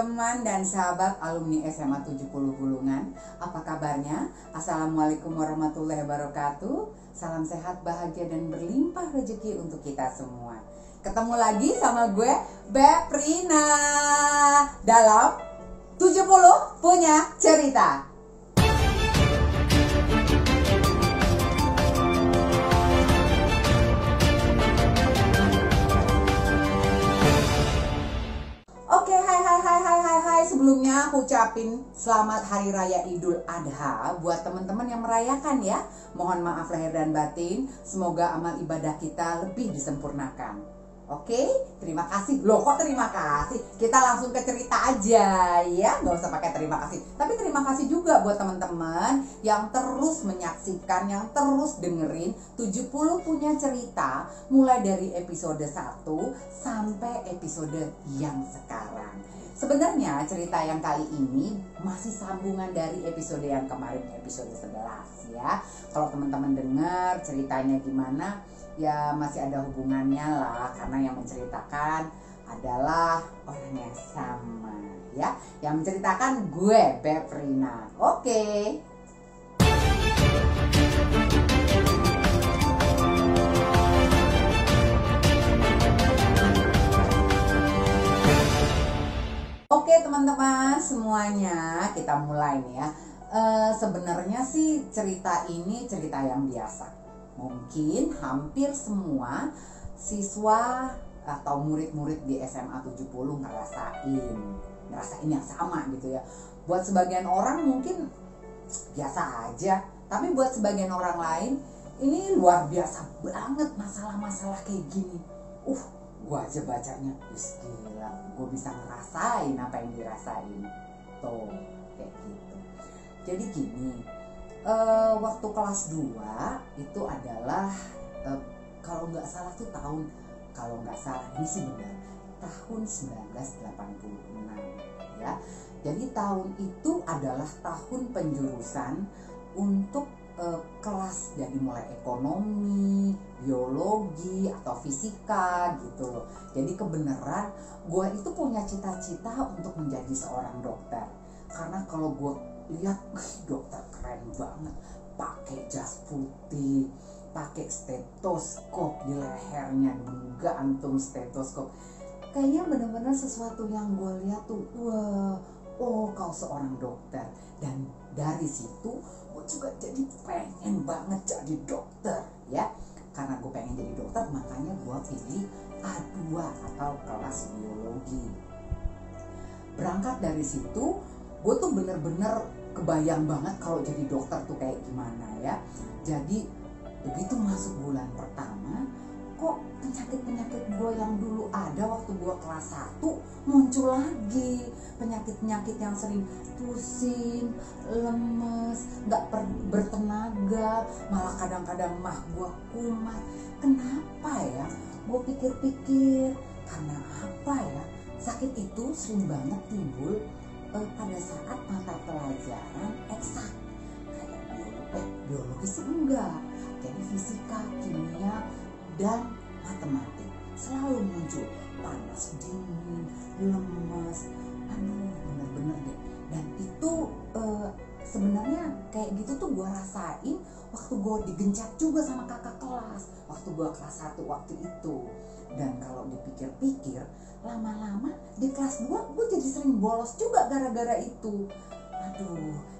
teman dan sahabat alumni SMA 70 Bulungan. Apa kabarnya? Assalamualaikum warahmatullahi wabarakatuh. Salam sehat, bahagia, dan berlimpah rezeki untuk kita semua. Ketemu lagi sama gue, Beprina, dalam 70 Punya Cerita. Oke, hai. Sebelumnya aku ucapin selamat Hari Raya Idul Adha buat teman-teman yang merayakan ya. Mohon maaf lahir dan batin. Semoga amal ibadah kita lebih disempurnakan. Oke, terima kasih. Loh, kok terima kasih? Kita langsung ke cerita aja ya. Nggak usah pakai terima kasih. Tapi terima kasih juga buat teman-teman yang terus menyaksikan, yang terus dengerin 70 Punya Cerita. Mulai dari episode 1 sampai episode yang sekarang. Sebenarnya cerita yang kali ini masih sambungan dari episode yang kemarin, episode 11 ya. Kalau teman-teman dengar ceritanya gimana, ya masih ada hubungannya lah, karena yang menceritakan adalah orang yang sama ya. Yang menceritakan gue, Beprina. Oke. Oke teman-teman semuanya, kita mulai nih ya. Sebenarnya sih cerita ini cerita yang biasa. Mungkin hampir semua siswa atau murid-murid di SMA 70 ngerasain yang sama gitu ya. Buat sebagian orang mungkin biasa aja, tapi buat sebagian orang lain ini luar biasa banget masalah-masalah kayak gini. Gua aja bacanya, gila, gue bisa ngerasain apa yang dirasain. Tuh, kayak gitu. Jadi gini, waktu kelas 2 itu adalah kalau nggak salah tuh ini sih benar, tahun 1986 ya. Jadi tahun itu adalah tahun penjurusan untuk kelas dari mulai ekonomi, biologi, atau fisika gitu loh. Jadi kebenaran gue itu punya cita-cita untuk menjadi seorang dokter. Karena kalau gue lihat dokter keren banget, pakai jas putih, pakai stetoskop di lehernya, juga antum stetoskop. Kayaknya benar-benar sesuatu yang gue lihat tuh, kau seorang dokter. Dan dari situ gue juga jadi pengen banget jadi dokter ya. Karena gue pengen jadi dokter, makanya gue pilih A2 atau kelas biologi. Berangkat dari situ, gue tuh bener-bener kebayang banget kalau jadi dokter tuh kayak gimana ya. Jadi begitu masuk bulan pertama, kok penyakit-penyakit gue yang dulu ada waktu gue kelas 1 muncul lagi. Penyakit-penyakit yang sering pusing, lemes, gak bertenaga, malah kadang-kadang mah gue kumat. Kenapa ya? Gue pikir-pikir, karena apa ya? Sakit itu sering banget timbul pada saat mata pelajaran eksak. Kayak biologi sih enggak. Jadi fisika, kimia, dan matematik selalu muncul panas, dingin, lemes. Bener-bener deh. Dan itu sebenarnya kayak gitu tuh gue rasain waktu gue digencet juga sama kakak kelas waktu gue kelas 1 waktu itu. Dan kalau dipikir-pikir, lama-lama di kelas 2 gue jadi sering bolos juga gara-gara itu.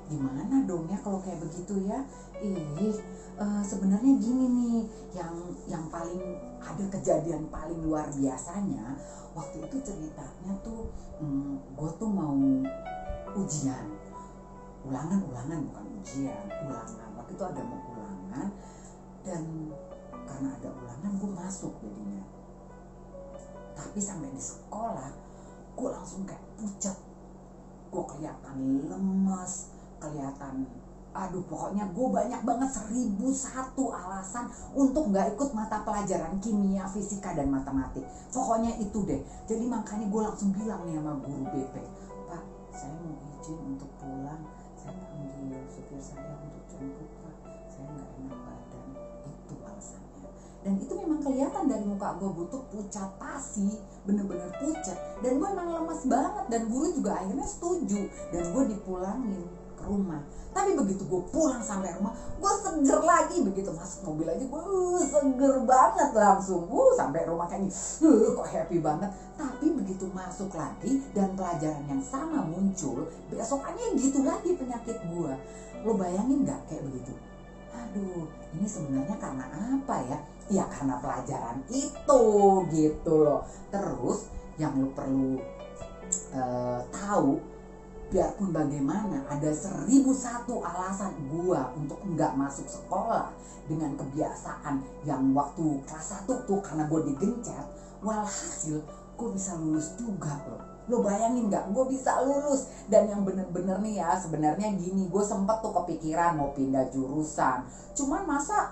Gimana dong ya kalau kayak begitu ya. Sebenarnya gini nih, yang paling ada kejadian paling luar biasanya waktu itu ceritanya tuh, gue tuh mau ujian, ulangan bukan ujian, ulangan. Waktu itu ada mau ulangan, dan karena ada ulangan gue masuk jadinya. Tapi sampai di sekolah gue langsung kayak pucat, gue kelihatan lemes, kelihatan pokoknya gue banyak banget 1001 alasan untuk gak ikut mata pelajaran kimia, fisika, dan matematik. Pokoknya itu deh. Jadi makanya gue langsung bilang nih sama guru BP, Pak, saya mau izin untuk pulang, saya panggil supir saya untuk jemput Pak, saya gak enak badan. Itu alasannya. Dan itu memang kelihatan dari muka gue, butuh pucat pasi, bener-bener pucat. Dan gue emang lemas banget, dan guru juga akhirnya setuju. Dan gue dipulangin ke rumah. Tapi begitu gue pulang sampai rumah, gue seger lagi. Begitu masuk mobil aja gue seger banget langsung. Sampai rumah kayaknya kok happy banget. Tapi begitu masuk lagi dan pelajaran yang sama muncul, besokannya gitu lagi penyakit gue. Lo bayangin gak kayak begitu? Aduh, ini sebenarnya karena apa ya? Ya karena pelajaran itu gitu loh. Terus yang lo perlu tahu, biarpun bagaimana ada 1001 alasan gua untuk enggak masuk sekolah dengan kebiasaan yang waktu kelas 1 tuh karena gua digencet, walhasil gua bisa lulus juga loh. Lo bayangin gak, gue bisa lulus. Dan yang bener-bener nih ya, sebenarnya gini, gue sempet tuh kepikiran mau pindah jurusan. Cuman masa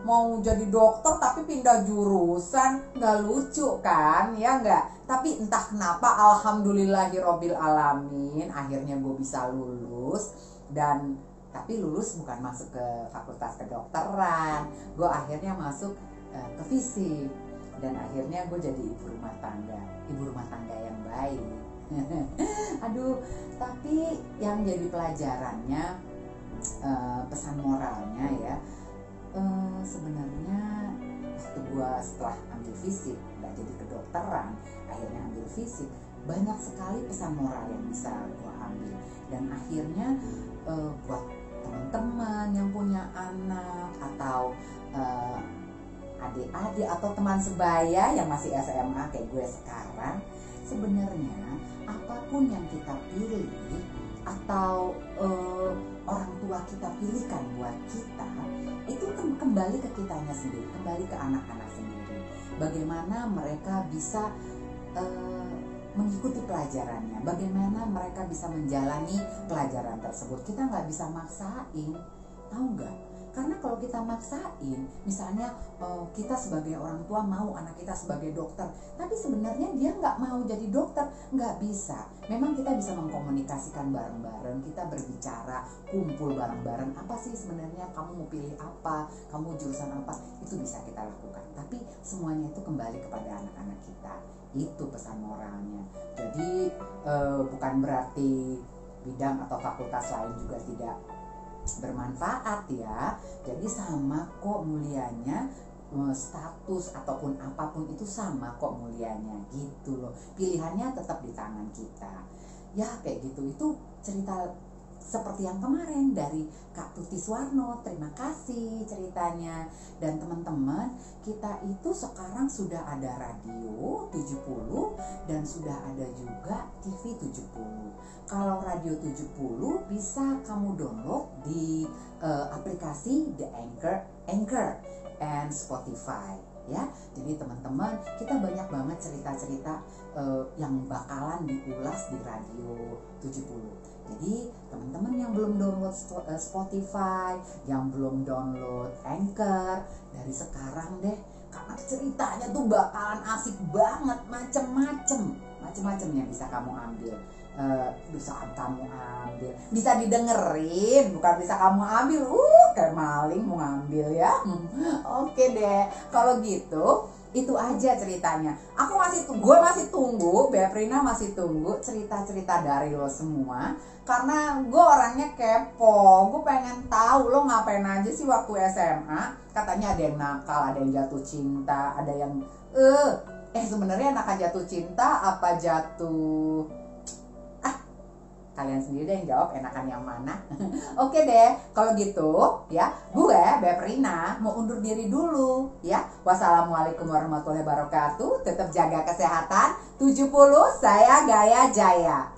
mau jadi dokter tapi pindah jurusan, gak lucu kan, ya gak? Tapi entah kenapa, alhamdulillahirobbil alamin, akhirnya gue bisa lulus. Dan tapi lulus bukan masuk ke fakultas kedokteran, gue akhirnya masuk ke fisik. Dan akhirnya gue jadi ibu rumah tangga yang baik. Aduh, tapi yang jadi pelajarannya, pesan moralnya ya, sebenarnya waktu gue setelah ambil fisik, nggak jadi kedokteran, akhirnya ambil fisik, banyak sekali pesan moral yang bisa gue ambil. Dan akhirnya buat teman-teman yang punya anak atau adik-adik atau teman sebaya yang masih SMA kayak gue sekarang, sebenarnya apapun yang kita pilih atau orang tua kita pilihkan buat kita, itu kembali ke kitanya sendiri, kembali ke anak-anak sendiri. Bagaimana mereka bisa mengikuti pelajarannya, bagaimana mereka bisa menjalani pelajaran tersebut. Kita nggak bisa maksain, tahu nggak? Karena kalau kita maksain, misalnya kita sebagai orang tua mau anak kita sebagai dokter, tapi sebenarnya dia nggak mau jadi dokter, nggak bisa. Memang kita bisa mengkomunikasikan bareng-bareng, kita berbicara, kumpul bareng-bareng, apa sih sebenarnya kamu mau pilih apa, kamu jurusan apa, itu bisa kita lakukan. Tapi semuanya itu kembali kepada anak-anak kita, itu pesan moralnya. Jadi bukan berarti bidang atau fakultas lain juga tidak bermanfaat ya. Jadi sama kok mulianya, status ataupun apapun itu sama kok mulianya gitu loh. Pilihannya tetap di tangan kita. Ya kayak gitu, itu cerita seperti yang kemarin dari Kak Tuti Suwarno. Terima kasih ceritanya. Dan teman-teman, kita itu sekarang sudah ada radio 70 dan sudah ada juga TV 70. Kalau radio 70 bisa kamu download di aplikasi The Anchor and Spotify ya. Jadi teman-teman, kita banyak banget cerita-cerita yang bakalan diulas di radio 70. Jadi teman-teman yang belum download Spotify, yang belum download Anchor, dari sekarang deh, karena ceritanya tuh bakalan asik banget, macem-macem yang bisa kamu ambil. Bisa didengerin, bukan bisa kamu ambil, kayak maling mau ngambil ya. Oke deh, kalau gitu itu aja ceritanya. Gue masih tunggu, Beprina masih tunggu cerita-cerita dari lo semua, karena gue orangnya kepo. Gue pengen tahu lo ngapain aja sih waktu SMA. Katanya ada yang nakal, ada yang jatuh cinta, ada yang sebenarnya enakan jatuh cinta apa jatuh, kalian sendiri deh yang jawab enakan yang mana. Oke deh, kalau gitu ya, gue Beprina mau undur diri dulu ya. Wassalamualaikum warahmatullahi wabarakatuh. Tetap jaga kesehatan. 70, saya Gaya Jaya.